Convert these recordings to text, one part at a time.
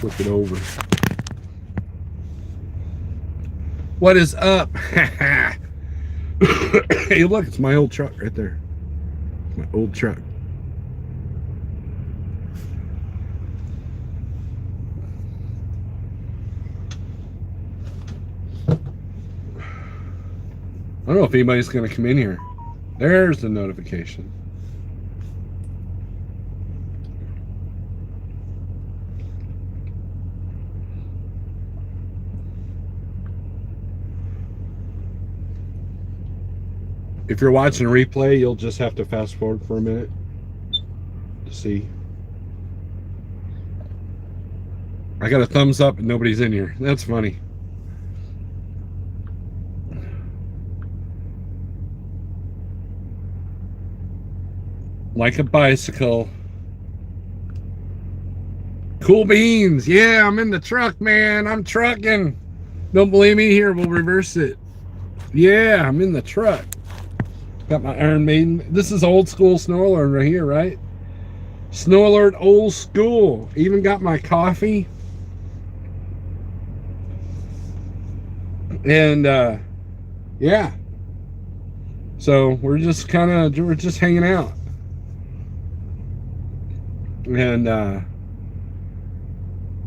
flip it over. What is up? Hey, look, it's my old truck right there. My old truck. I don't know if anybody's going to come in here. There's the notification. If you're watching a replay, you'll just have to fast forward for a minute to see. I got a thumbs up and nobody's in here. That's funny. Like a bicycle. Cool beans. Yeah, I'm in the truck, man. I'm trucking. Don't believe me? Here, we'll reverse it. Yeah, I'm in the truck. Got my Iron Maiden. This is old school Snorelord right here, right? Snorelord old school. Even got my coffee. And yeah. So we're just hanging out. And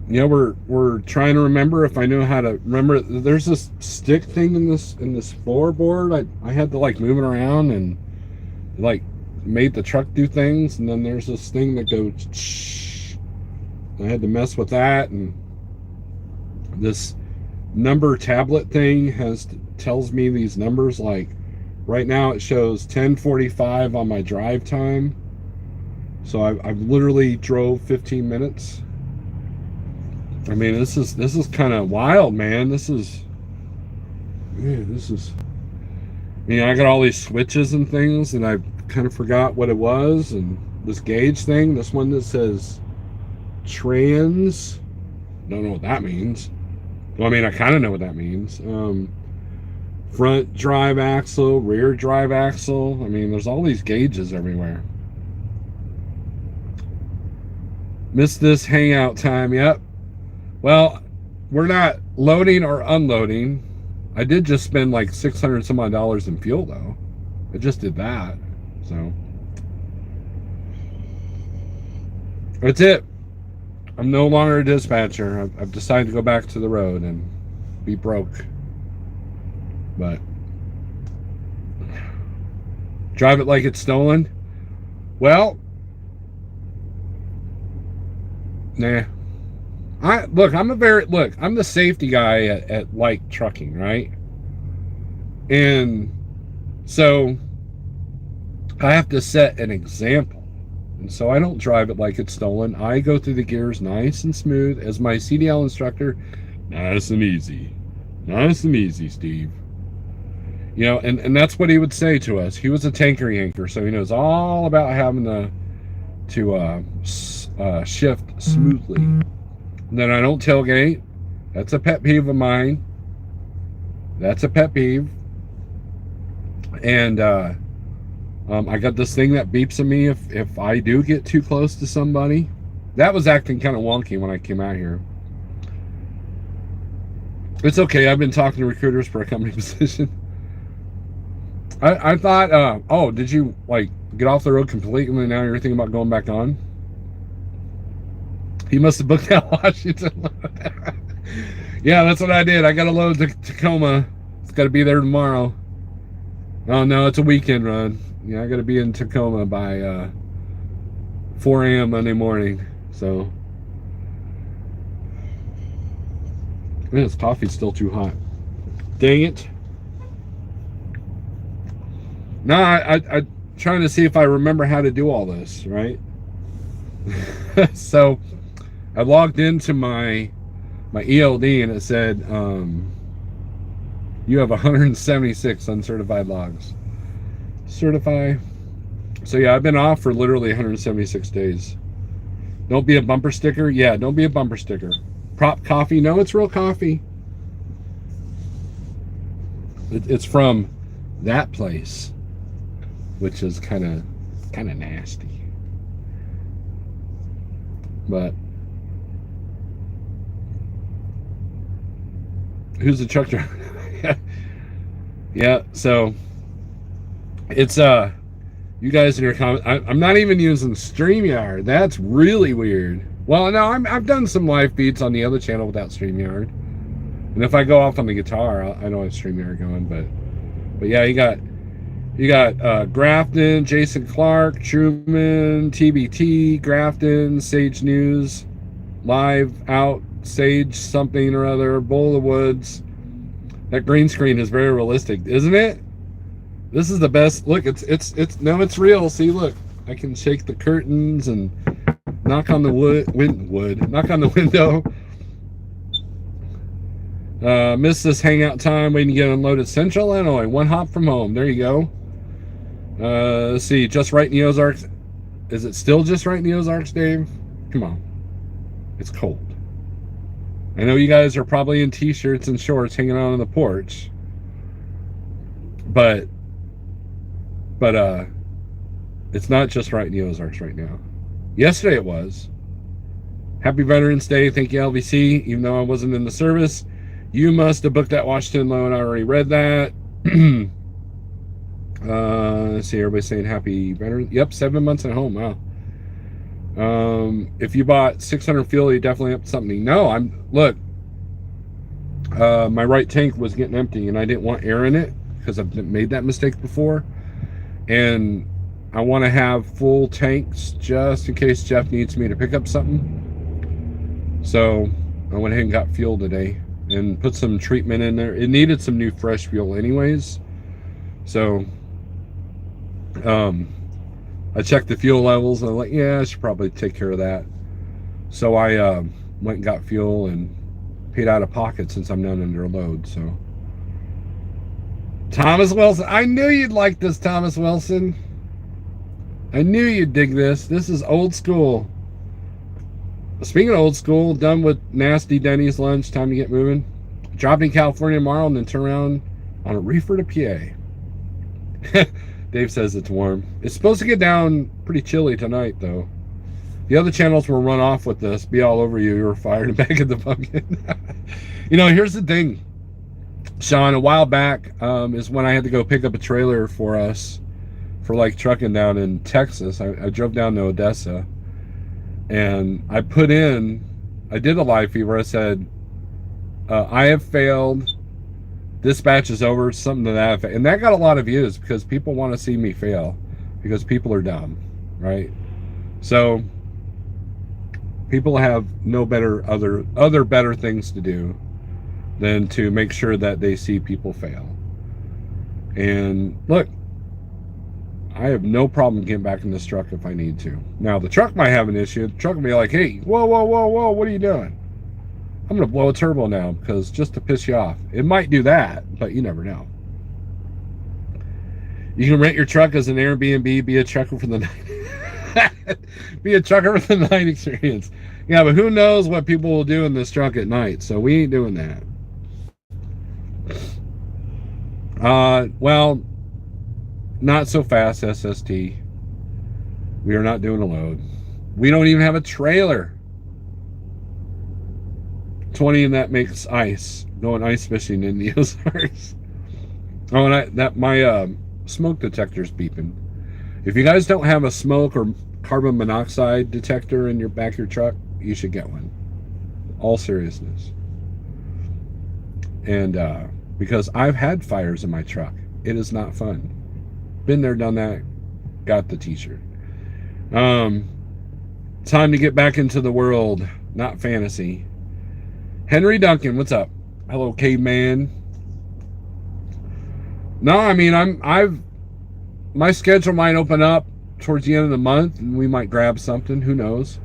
you know, we're trying to remember if I know how to remember. There's this stick thing in this floorboard. I had to like move it around and like made the truck do things, and then there's this thing that goes shh. I had to mess with that, and this number tablet thing tells me these numbers. Like right now it shows 10:45 on my drive time, so I've literally drove 15 minutes. I mean, this is kind of wild, man. This is, you know, I got all these switches and things, and I kind of forgot what it was. And this gauge thing, this one that says trans, don't know what that means. Well, I mean, I kind of know what that means. Front drive axle, rear drive axle. I mean, there's all these gauges everywhere. Missed this hangout time. Yep. Well, we're not loading or unloading. I did just spend like $600 some odd in fuel though. I just did that. So that's it. I'm no longer a dispatcher. I've decided to go back to the road and be broke. But drive it like it's stolen. Well, nah. I'm the safety guy at like trucking, right? And so I have to set an example. And so I don't drive it like it's stolen. I go through the gears nice and smooth as my CDL instructor. Nice and easy. Nice and easy, Steve. You know, and that's what he would say to us. He was a tanker yanker, so he knows all about having to shift smoothly. And then I don't tailgate. That's a pet peeve of mine. That's a pet peeve. And I got this thing that beeps at me if I do get too close to somebody. That was acting kind of wonky when I came out here. It's okay. I've been talking to recruiters for a company position. I thought, oh, did you like get off the road completely and now you're thinking about going back on? He must have booked out Washington. Yeah, that's what I did. I got to load to Tacoma. It's got to be there tomorrow. Oh, no, it's a weekend run. Yeah, I got to be in Tacoma by 4 a.m. Monday morning. So, man, this coffee's still too hot. Dang it. No, I'm trying to see if I remember how to do all this, right? So I logged into my ELD and it said you have 176 uncertified logs. Certify. So yeah, I've been off for literally 176 days. Don't be a bumper sticker. Yeah, don't be a bumper sticker. Prop coffee. No, it's real coffee. It's from that place, which is kind of nasty. But Who's the truck driver? Yeah, so it's you guys in your comments. I'm not even using StreamYard. That's really weird. Well, no, I've done some live feeds on the other channel without StreamYard. And if I go off on the guitar, I don't have StreamYard going. But yeah, you got Grafton, Jason Clark, Truman, TBT, Grafton, Sage News, Live Out, Sage something or other, Bowl of the Woods. That green screen is very realistic, isn't it? This is the best. Look, it's real. See, look, I can shake the curtains and knock on the knock on the window. Missed this hangout time waiting to get unloaded. Central Illinois, 1 hop from home. There you go. Let's see, just right in the Ozarks. Is it still just right in the Ozarks, Dave? Come on. It's cold. I know you guys are probably in t-shirts and shorts hanging out on the porch. But it's not just right in the Ozarks right now. Yesterday it was. Happy Veterans Day. Thank you, LVC. Even though I wasn't in the service, you must have booked that Washington loan. I already read that. Let's see, everybody's saying happy Veterans. Yep, 7 months at home. Wow. If you bought 600 fuel, you definitely up something. No, look. My right tank was getting empty, and I didn't want air in it because I've made that mistake before. And I want to have full tanks just in case Jeff needs me to pick up something. So I went ahead and got fuel today and put some treatment in there. It needed some new fresh fuel anyways. So I checked the fuel levels and I'm like, yeah, I should probably take care of that. So I went and got fuel and paid out of pocket since I'm not under a load. So Thomas Wilson, I knew you'd like this, Thomas Wilson. I knew you'd dig this. This is old school. Speaking of old school, done with nasty Denny's lunch, time to get moving. Dropping California tomorrow and then turn around on a reefer to PA. Dave says it's warm. It's supposed to get down pretty chilly tonight, though. The other channels will run off with this, be all over you. You're fired and back in the pumpkin. You know, here's the thing, Sean. A while back is when I had to go pick up a trailer for us for like trucking down in Texas. I drove down to Odessa, and I did a live feed where I said, I have failed. This batch is over, something to that effect. And that got a lot of views because people want to see me fail because people are dumb, right? So people have no better other better things to do than to make sure that they see people fail. And look, I have no problem getting back in this truck if I need to. Now the truck might have an issue. The truck will be like, hey, whoa, what are you doing? I'm going to blow a turbo now because just to piss you off. It might do that, but you never know. You can rent your truck as an Airbnb, be a trucker for the night. Be a trucker for the night experience. Yeah, but who knows what people will do in this truck at night, so we ain't doing that. Well, not so fast, SST. We are not doing a load. We don't even have a trailer. 20 and that makes ice. Going ice fishing in the Ozarks. Oh, and my smoke detector's beeping. If you guys don't have a smoke or carbon monoxide detector in your back of your truck, you should get one. All seriousness. And because I've had fires in my truck. It is not fun. Been there, done that. Got the t-shirt. Time to get back into the world, not fantasy. Henry Duncan, what's up? Hello, caveman. No, I mean, my schedule might open up towards the end of the month and we might grab something. Who knows?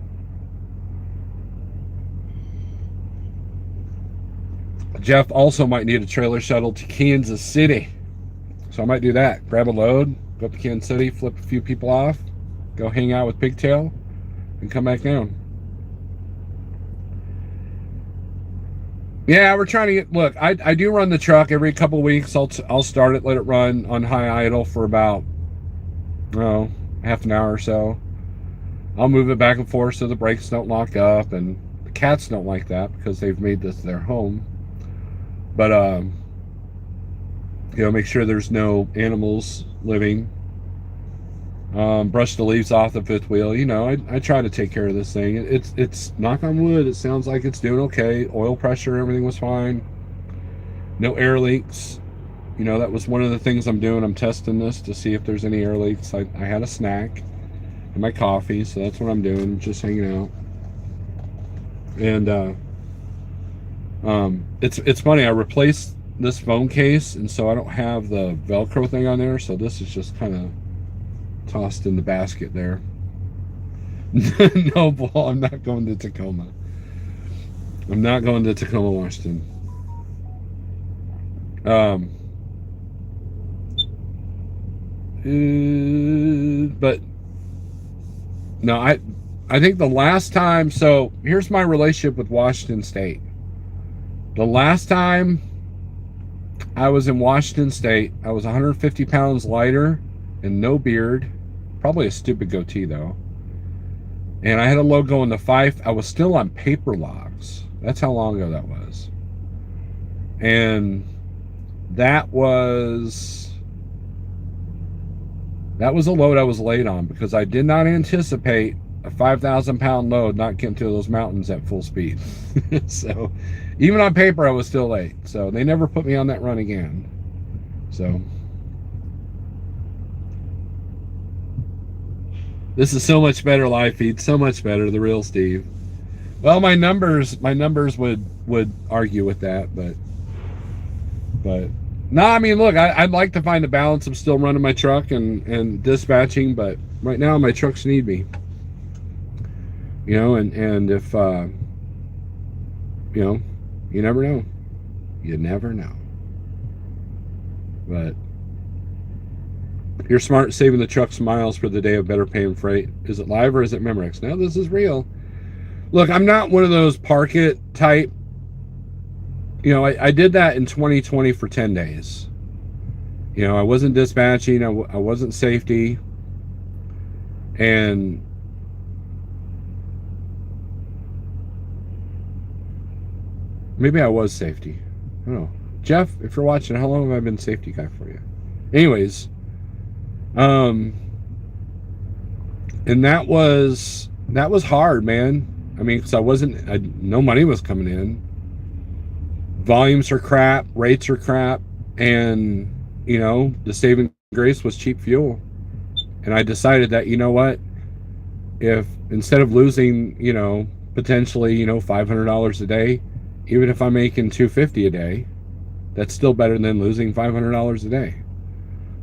Jeff also might need a trailer shuttle to Kansas City. So I might do that. Grab a load, go up to Kansas City, flip a few people off, go hang out with Pigtail, and come back down. Yeah, we're trying to get, look, I do run the truck every couple of weeks. I'll start it, let it run on high idle for about, half an hour or so. I'll move it back and forth so the brakes don't lock up, and the cats don't like that because they've made this their home. But make sure there's no animals living. Brush the leaves off the fifth wheel. I try to take care of this thing. It's knock on wood. It sounds like it's doing okay. Oil pressure, everything was fine. No air leaks. That was one of the things I'm doing. I'm testing this to see if there's any air leaks. I had a snack and my coffee, so that's what I'm doing. Just hanging out. And it's funny. I replaced this phone case, and so I don't have the Velcro thing on there. So this is just kind of tossed in the basket there. No, Paul, I'm not going to Tacoma. I'm not going to Tacoma, Washington. But no, I think the last time. So here's my relationship with Washington State. The last time I was in Washington State, I was 150 pounds lighter and no beard. Probably a stupid goatee, though. And I had a logo in the Fife. I was still on paper logs. That's how long ago that was. And that was a load I was late on because I did not anticipate a 5,000-pound load not getting through those mountains at full speed. So even on paper, I was still late. So they never put me on that run again. So this is so much better live feed, so much better, the real Steve. Well, my numbers would argue with that, but no, I mean, look, I'd like to find a balance of still running my truck and dispatching, but right now my trucks need me. And if you never know. You never know. But you're smart saving the truck's miles for the day of better paying freight. Is it live or is it Memorex? No, this is real. Look, I'm not one of those park it type. I did that in 2020 for 10 days. I wasn't dispatching. I wasn't safety. And maybe I was safety. I don't know. Jeff, if you're watching, how long have I been safety guy for you? Anyways, and that was hard, man. I mean, because no money was coming in. Volumes are crap, rates are crap, and the saving grace was cheap fuel. And I decided that, if instead of losing, potentially, $500 a day, even if I'm making $250 a day, that's still better than losing $500 a day.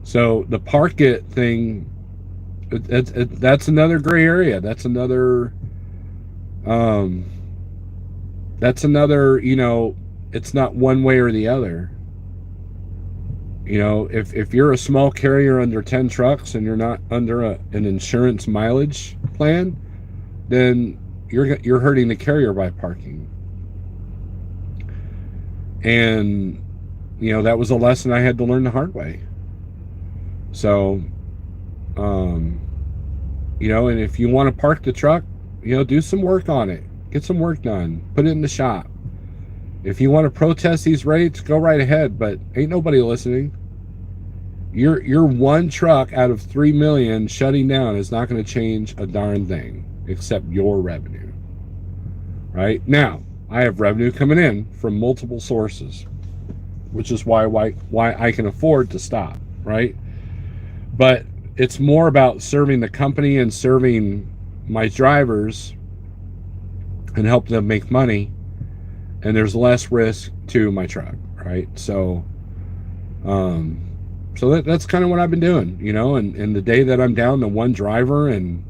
So the park it thing, that's another gray area. That's another, it's not one way or the other. If you're a small carrier under 10 trucks and you're not under an insurance mileage plan, then you're hurting the carrier by parking. And that was a lesson I had to learn the hard way. So and if you want to park the truck, do some work on it, get some work done, put it in the shop. If you want to protest these rates, go right ahead, but ain't nobody listening. You're one truck out of 3 million shutting down is not going to change a darn thing except your revenue. Right? Now, I have revenue coming in from multiple sources, which is why I can afford to stop, right? But it's more about serving the company and serving my drivers and help them make money, and there's less risk to my truck, right? So that's kind of what I've been doing, and the day that I'm down to one driver and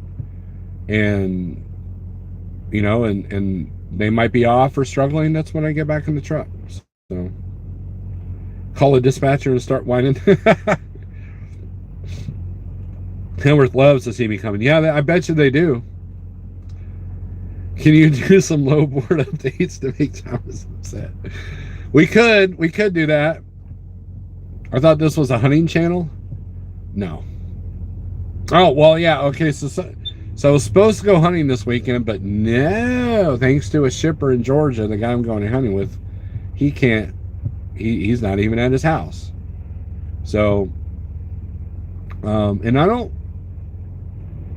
they might be off or struggling, that's when I get back in the truck. So call a dispatcher and start whining. Kenworth loves to see me coming. Yeah, I bet you they do. Can you do some low board updates to make Thomas upset? We could do that. I thought this was a hunting channel. No. Oh, well, yeah. Okay, so I was supposed to go hunting this weekend, but no, thanks to a shipper in Georgia, the guy I'm going hunting with, he can't he's not even at his house. So, and I don't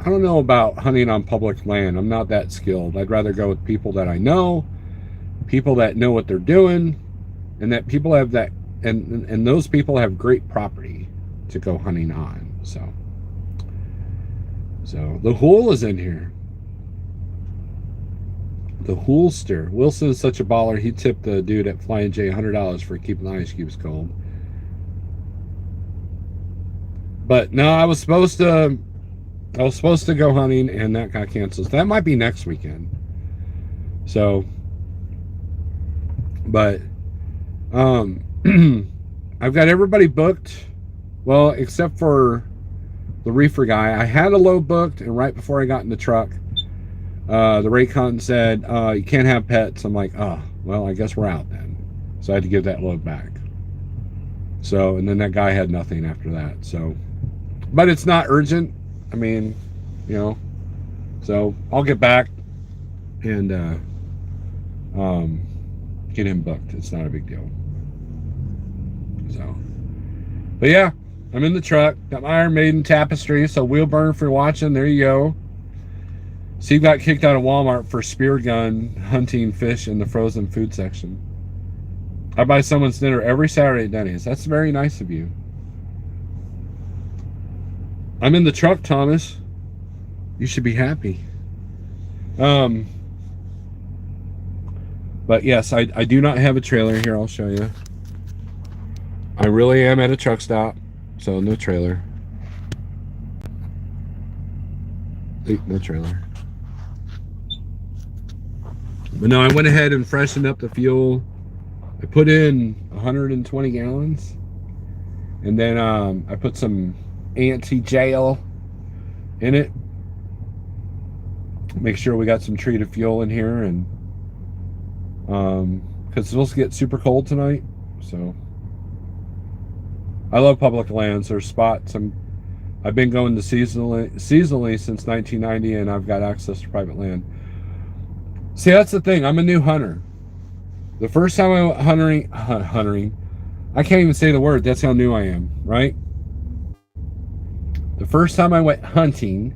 know about hunting on public land. I'm not that skilled. I'd rather go with people that I know, people that know what they're doing, and that people have that, and those people have great property to go hunting on. So the Hool is in here. The Hoolster. Wilson is such a baller. He tipped the dude at Flying J $100 for keeping the ice cubes cold. But no, I was supposed to go hunting, and that got canceled. So that might be next weekend. So, but I've got everybody booked. Well, except for the reefer guy. I had a load booked, and right before I got in the truck, the Raycon said, you can't have pets. I'm like, oh, well, I guess we're out then. So I had to give that load back. So, and then that guy had nothing after that. So, but it's not urgent. I mean, you know, so I'll get back and get him booked. It's not a big deal. So, but yeah, I'm in the truck. Got my Iron Maiden tapestry. So wheel burner for watching. There you go. Steve got kicked out of Walmart for spear gun hunting fish in the frozen food section. I buy someone's dinner every Saturday at Denny's. That's very nice of you. I'm in the truck, Thomas. You should be happy. But yes, I do not have a trailer here. I'll show you. I really am at a truck stop, so no trailer. No trailer. But no, I went ahead and freshened up the fuel. I put in 120 gallons, and then I put some anti-gel in it. Make sure we got some treated fuel in here, and because it's supposed to get super cold tonight. So I love public lands. There's spots I've been going to seasonally since 1990, and I've got access to private land. See, that's the thing. I'm a new hunter. The first time I went hunting, I can't even say the word. That's how new I am, right? The first time I went hunting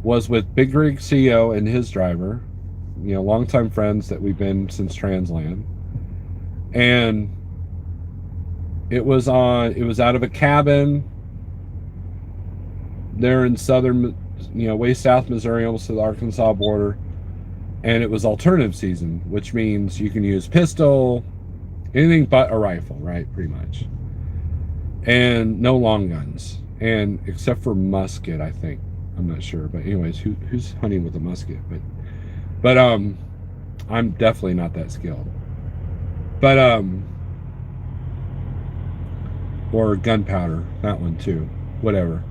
was with Big Rig CEO and his driver, you know, longtime friends that we've been since Transland. And it was out of a cabin there in southern, you know, way south Missouri, almost to the Arkansas border. And it was alternative season, which means you can use pistol, anything but a rifle, right? Pretty much. And no long guns. And except for musket, I think. I'm not sure. But anyways, who's hunting with a musket? But I'm definitely not that skilled. But or gunpowder, that one too. Whatever.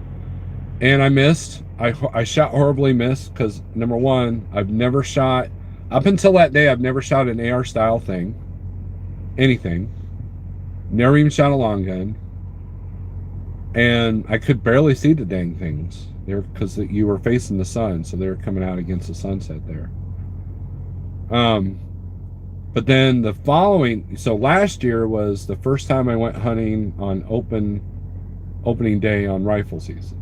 And I missed. I shot horribly, missed, because number one, I've never shot, up until that day, I've never shot an AR style thing, anything. Never even shot a long gun. And I could barely see the dang things there because you were facing the sun, so they were coming out against the sunset there. But then the following, so last year was the first time I went hunting on opening day on rifle season.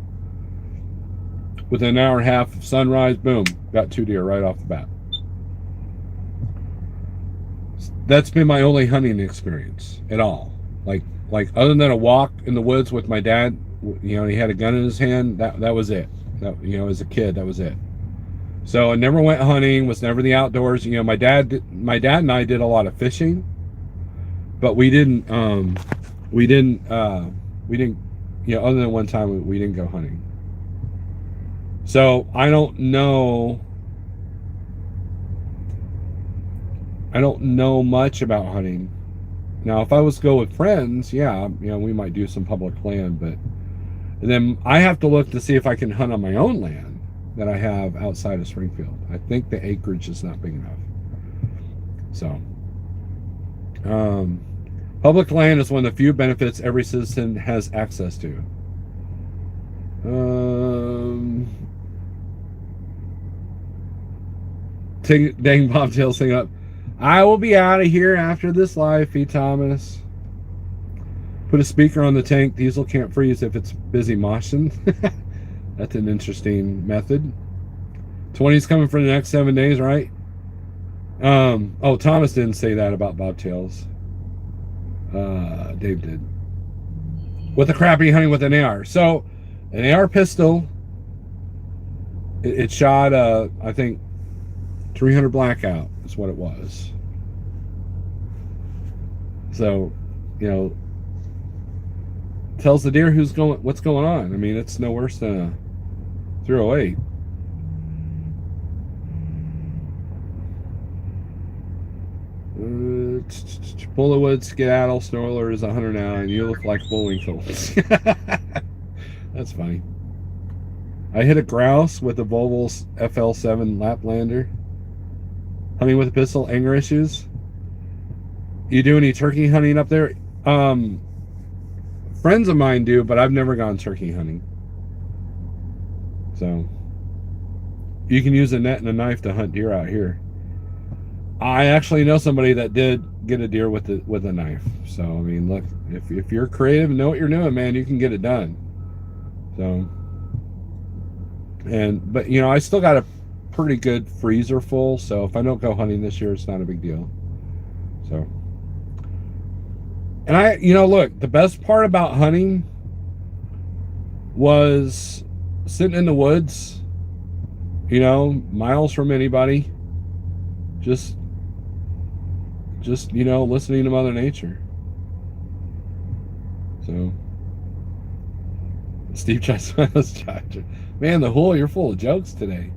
Within an hour and a half of sunrise, boom, got 2 deer right off the bat. That's been my only hunting experience at all. Like other than a walk in the woods with my dad, you know, he had a gun in his hand. That was it. That, you know, as a kid, that was it. So I never went hunting. Was never in the outdoors. You know, my dad and I did a lot of fishing, but we didn't. You know, other than one time we didn't go hunting. So I don't know much about hunting. Now, if I was to go with friends, yeah, you know, we might do some public land, but then I have to look to see if I can hunt on my own land that I have outside of Springfield. I think the acreage is not big enough. So, public land is one of the few benefits every citizen has access to. Dang bobtails thing up. I will be out of here after this live, E. Thomas. Put a speaker on the tank. Diesel can't freeze if it's busy moshing. That's an interesting method. 20's coming for the next 7 days, right? Oh, Thomas didn't say that about bobtails. Dave did. With a crappy hunting with an AR. So, an AR pistol, it shot, I think, 300 blackout is what it was. So, you know, tells the deer what's going on. I mean, it's no worse than a 308. Bulletwood, skedaddle, Snorelord is 100 now, and you look like Bullwinkle. That's funny. I hit a grouse with a Volvo's FL7 Laplander. Hunting with a pistol, anger issues. You do any turkey hunting up there? Friends of mine do, but I've never gone turkey hunting. So, you can use a net and a knife to hunt deer out here. I actually know somebody that did get a deer with a knife. So, I mean, look, if you're creative and know what you're doing, man, you can get it done. So, but you know, I still got a pretty good freezer full. So if I don't go hunting this year, it's not a big deal. So, and you know, look, the best part about hunting was sitting in the woods, you know, miles from anybody, just you know, listening to Mother Nature. So, Steve tries to man, the Hool, you're full of jokes today.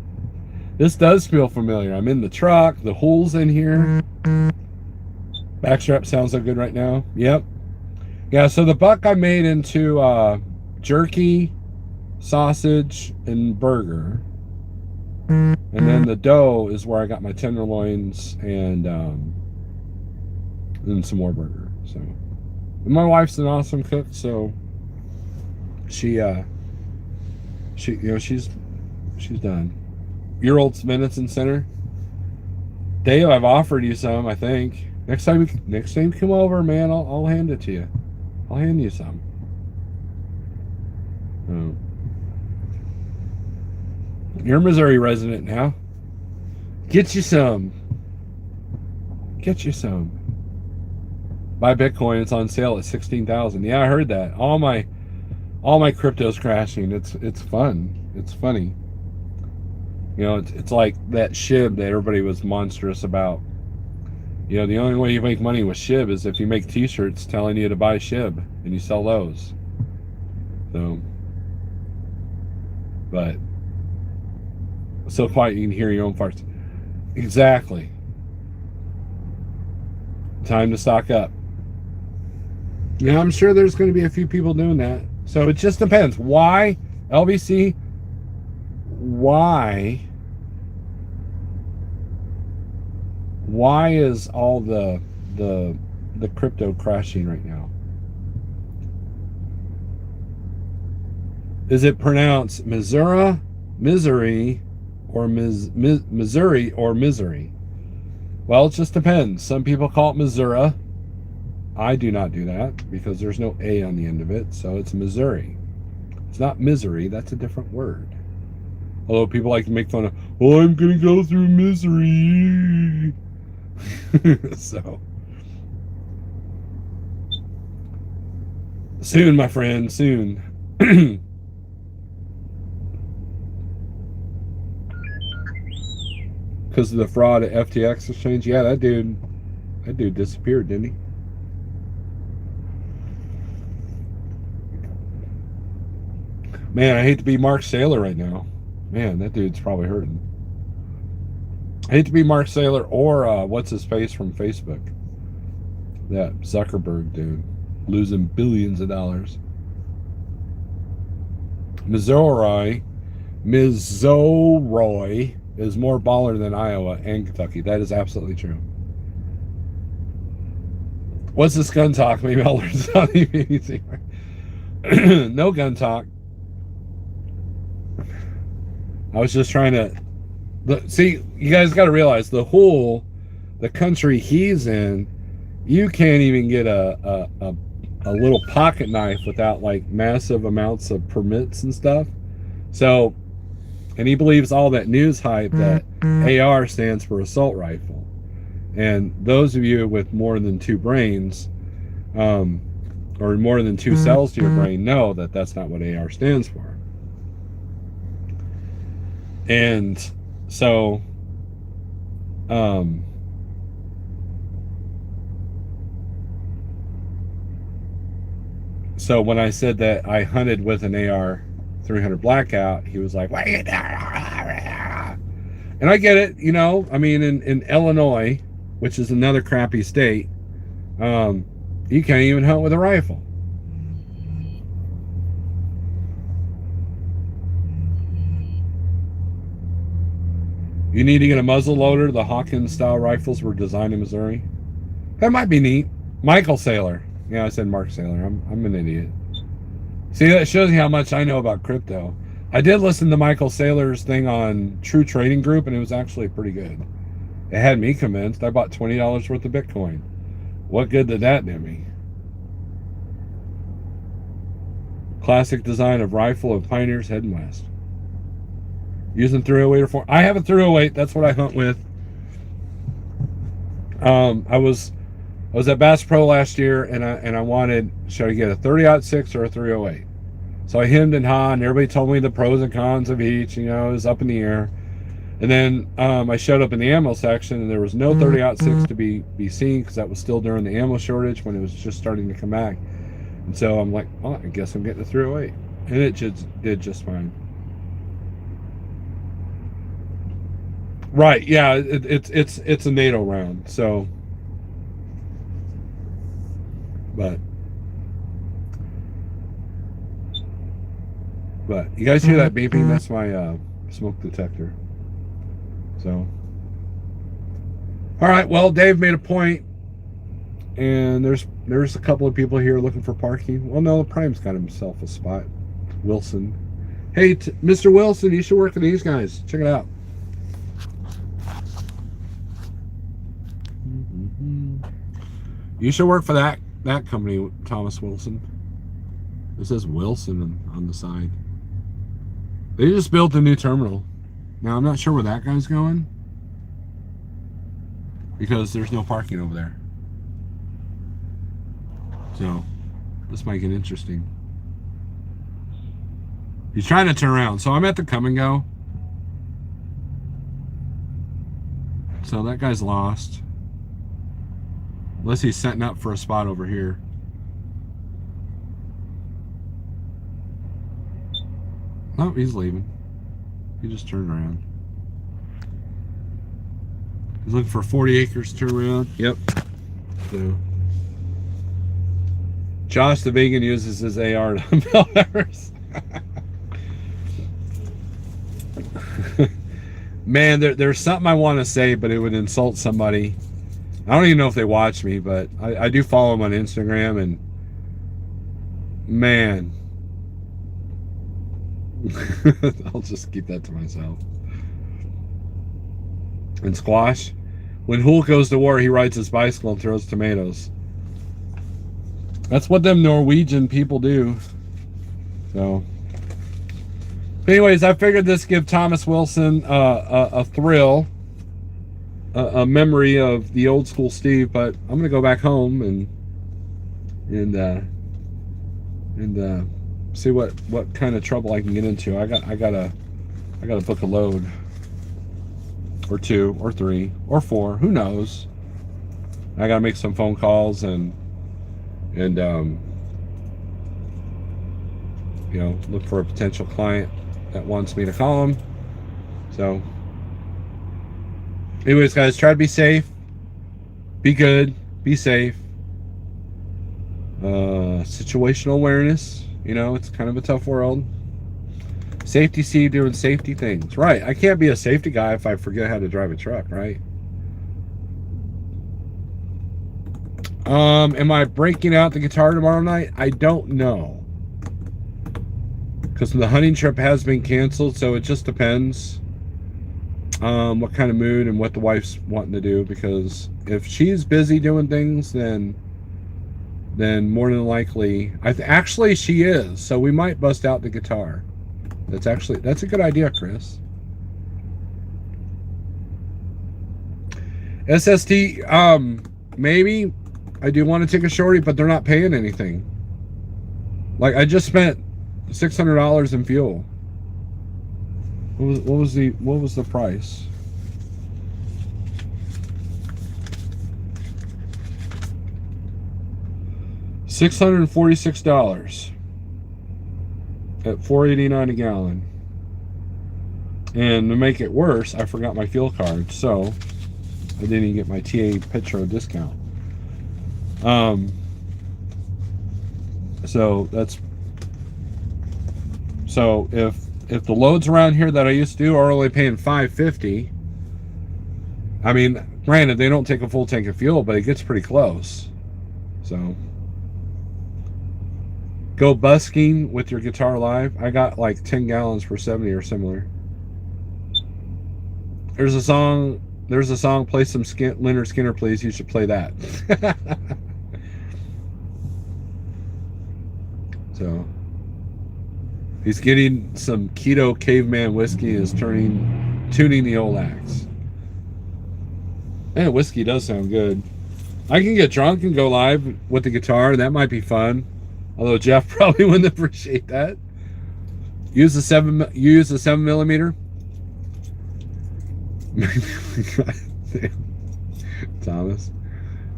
This does feel familiar. I'm in the truck. The Hool's in here. Backstrap sounds so good right now. Yep. Yeah, so the buck I made into jerky, sausage, and burger. And then the doe is where I got my tenderloins and some more burger. So, and my wife's an awesome cook, so she you know, she's done. Your old Venison Center. Dave, I've offered you some, I think. Next time you come over, man, I'll hand it to you. I'll hand you some. Oh. You're a Missouri resident now. Get you some. Get you some. Buy Bitcoin. It's on sale at 16,000. Yeah, I heard that. All my crypto's crashing. It's fun. It's funny. You know, it's like that SHIB that everybody was monstrous about. You know, the only way you make money with SHIB is if you make t-shirts telling you to buy SHIB and you sell those. So, but so quiet you can hear your own farts. Exactly. Time to stock up. Yeah, I'm sure there's going to be a few people doing that. So it just depends. Why, LVC? Why is all the crypto crashing right now? Is it pronounced Missouri, misery, or Missouri or misery? Well, it just depends. Some people call it Missouri. I do not do that because there's no A on the end of it, so it's Missouri. It's not misery. That's a different word. Although people like to make fun of, oh, I'm going to go through misery. So, soon, my friend, soon. Because of the fraud at FTX exchange. Yeah, that dude disappeared, didn't he? Man, I hate to be Mark Saylor right now. Man, that dude's probably hurting. I hate to be Mark Saylor or what's his face from Facebook. That Zuckerberg dude. Losing billions of dollars. Missouri is more baller than Iowa and Kentucky. That is absolutely true. What's this gun talk? Maybe I'll learn something. No gun talk. I was just trying to see. You guys got to realize the Hool the country he's in, you can't even get a little pocket knife without like massive amounts of permits and stuff. So, and he believes all that news hype that AR stands for assault rifle. And those of you with more than two brains, or more than two cells to your brain, know that that's not what AR stands for. And so, so when I said that I hunted with an AR 300 Blackout, he was like, "What are you doing?" And I get it, you know. I mean, in Illinois, which is another crappy state, you can't even hunt with a rifle. You need to get a muzzle loader. The Hawkins style rifles were designed in Missouri. That might be neat. Michael Saylor. Yeah, I said Mark Saylor. I'm an idiot. See, that shows you how much I know about crypto. I did listen to Michael Saylor's thing on True Trading Group, and it was actually pretty good. It had me convinced. I bought $20 worth of Bitcoin. What good did that do me? Classic design of rifle of Pioneers heading west. Using 308 or 4. I have a 308. That's what I hunt with. I was at Bass Pro last year, and I wanted, should I get a 30-06 or a 308? So I hemmed and hawed, and everybody told me the pros and cons of each. You know, it was up in the air. And then I showed up in the ammo section, and there was no 30-06 to be seen, because that was still during the ammo shortage when it was just starting to come back. And so I'm like, oh, I guess I'm getting a 308, and it just did just fine. Right? Yeah, it's a NATO round. So, but you guys hear that beeping? That's my smoke detector. So, all right. Well, Dave made a point, and there's a couple of people here looking for parking. Well, no, Prime's got himself a spot. Wilson, hey, Mr. Wilson, you should work for these guys. Check it out. You should work for that company, Thomas Wilson. It says Wilson on the side. They just built a new terminal. Now, I'm not sure where that guy's going, because there's no parking over there. So, this might get interesting. He's trying to turn around. So, I'm at the come and go. So, that guy's lost. Unless he's setting up for a spot over here. Oh, he's leaving. He just turned around. He's looking for 40 acres to turn around. Yep. So, Josh the vegan uses his AR to unveil errors. Man, there's something I want to say, but it would insult somebody. I don't even know if they watch me, but I do follow them on Instagram, and man, I'll just keep that to myself. And Squash, when Hulk goes to war, he rides his bicycle and throws tomatoes. That's what them Norwegian people do. So, but anyways, I figured this give Thomas Wilson a thrill. A memory of the old school Steve, but I'm gonna go back home and see what kind of trouble I can get into. I gotta book a load, or 2 or 3 or 4, who knows. I gotta make some phone calls and you know, look for a potential client that wants me to call him. So anyways, guys, try to be safe, be good, be safe. Situational awareness, you know, it's kind of a tough world. Safety Steve doing safety things. Right, I can't be a safety guy if I forget how to drive a truck, right? Am I breaking out the guitar tomorrow night? I don't know, because the hunting trip has been canceled, so it just depends. what kind of mood and what the wife's wanting to do, because if she's busy doing things, then more than likely, actually she is. So we might bust out the guitar. That's a good idea, Chris. SST, maybe. I do want to take a shorty, but they're not paying anything. Like, I just spent $600 in fuel. What was the price? $646 at $4.89 a gallon. And to make it worse, I forgot my fuel card, so I didn't even get my TA Petro discount. So if the loads around here that I used to do are only paying $5.50, I mean, granted they don't take a full tank of fuel, but it gets pretty close. So go busking with your guitar live. I got like 10 gallons for 70 or similar. There's a song. Play some Leonard Skinner, please. You should play that. So he's getting some keto caveman whiskey and is tuning the old axe. Man, whiskey does sound good. I can get drunk and go live with the guitar. That might be fun. Although Jeff probably wouldn't appreciate that. Use the 7mm. Thomas.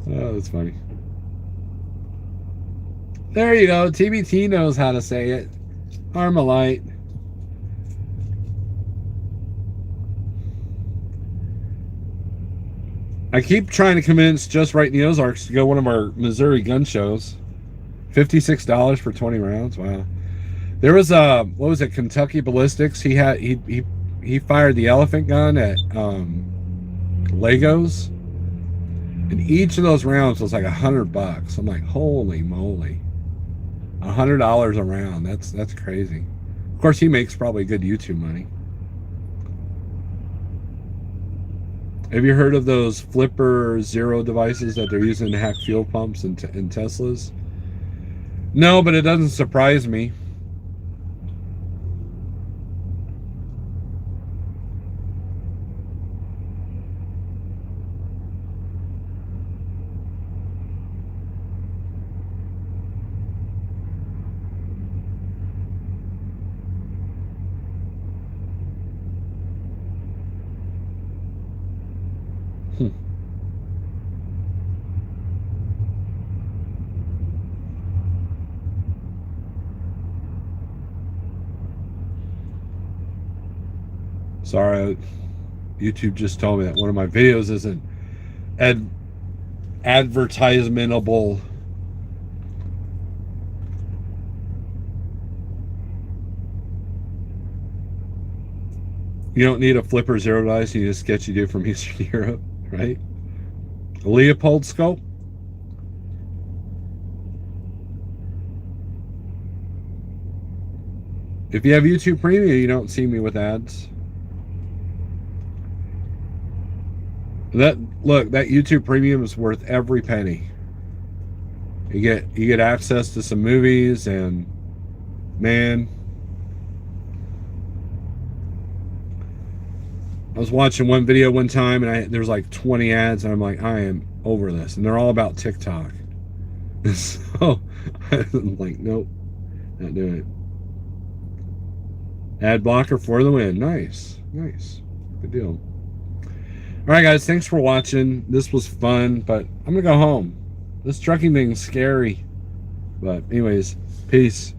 Oh, that's funny. There you go. TBT knows how to say it. Armalite. I keep trying to convince Just Right in the Ozarks to go one of our Missouri gun shows. $56 for 20 rounds. Wow. There was what was it? Kentucky Ballistics. He fired the elephant gun at Legos, and each of those rounds was like $100. I'm like, holy moly, $100 a round. That's crazy. Of course, he makes probably good YouTube money. Have you heard of those Flipper Zero devices that they're using to hack fuel pumps in Teslas? No, but it doesn't surprise me. Sorry, YouTube just told me that one of my videos isn't advertisementable. You don't need a Flipper Zero dice. You need a sketchy dude from Eastern Europe, right? A Leopold scope. If you have YouTube Premium, you don't see me with ads. That YouTube Premium is worth every penny. You get access to some movies, and man, I was watching one video one time, and there's like 20 ads, and I'm like, I am over this, and they're all about TikTok. So I'm like, nope, not doing it. Ad blocker for the win. Nice, good deal. All right, guys, thanks for watching. This was fun, but I'm gonna go home. This trucking thing's scary. But anyways, peace.